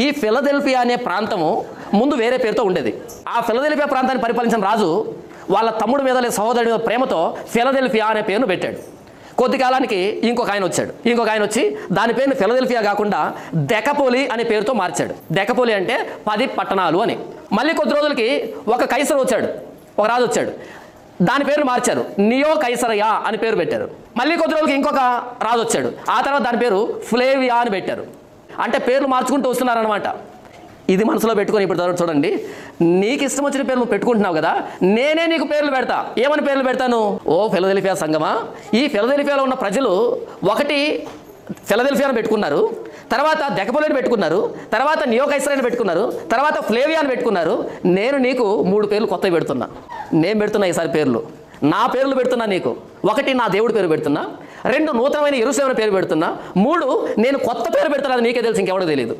ఈ ఫిలదెల్ఫియా అనే ప్రాంతము ముందు వేరే పేరుతో ఉండేది. ఆ ఫిలదెల్ఫియా ప్రాంతాన్ని పరిపాలించిన రాజు వాళ్ళ తమ్ముడు మీద సహోదరుడి మీద ప్రేమతో ఫిలదెల్ఫియా అనే పేరును పెట్టాడు. కొద్ది కాలానికి ఇంకొక ఆయన వచ్చి దాని పేరుని ఫిలదెల్ఫియా కాకుండా దెకపోలి అనే పేరుతో మార్చాడు. దెకపోలి అంటే 10 పట్టణాలు అని. మళ్ళీ కొద్ది రోజులకి ఒక రాజు వచ్చాడు, దాని పేరు మార్చారు, నియో కైసరయా అని పేరు పెట్టారు. మళ్ళీ కొద్ది రోజులకి ఇంకొక రాజు వచ్చాడు, ఆ తర్వాత దాని పేరు ఫ్లేవియా అని పెట్టారు. అంటే పేర్లు మార్చుకుంటూ వస్తున్నారనమాట. ఇది మనసులో పెట్టుకొని ఇప్పుడు చూడండి, నీకు ఇష్టం వచ్చిన పేరు నువ్వు పెట్టుకుంటున్నావు కదా, నేనే నీకు పేర్లు పెడతా. ఏమని పేర్లు పెడతాను? ఓ ఫిలదెల్ఫియా సంగమా, ఈ ఫిలదెల్ఫియాలో ఉన్న ప్రజలు ఒకటి ఫిలదెల్ఫియాను పెట్టుకున్నారు, తర్వాత దెకపోలిని పెట్టుకున్నారు, తర్వాత నియో కైసరని పెట్టుకున్నారు, తర్వాత ఫ్లేవియాని పెట్టుకున్నారు. నేను నీకు 3 పేర్లు కొత్తవి పెడుతున్నా. నేను పెడుతున్నా ఈసారి పేర్లు, నా పేర్లు పెడుతున్నా నీకు. 1 నా దేవుడి పేరు పెడుతున్నా, 2 నూతనమైన యెరూషలేము పేరు పెడుతున్నా, 3 నేను కొత్త పేరు పెడుతున్నా. అది నీకే తెలుసు, ఇంకెవడో తెలియదు.